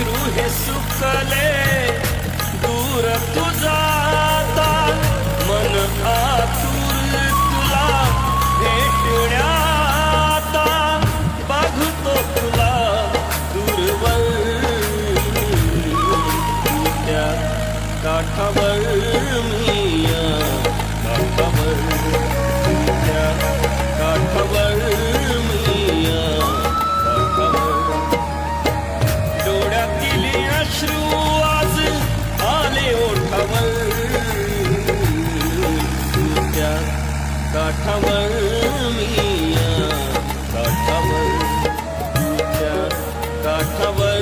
अश्रू हे सुकले दूर तुझाता मन आतुर तुला भेटण्याता बघतो तुला दूरवर त्या काठावर मी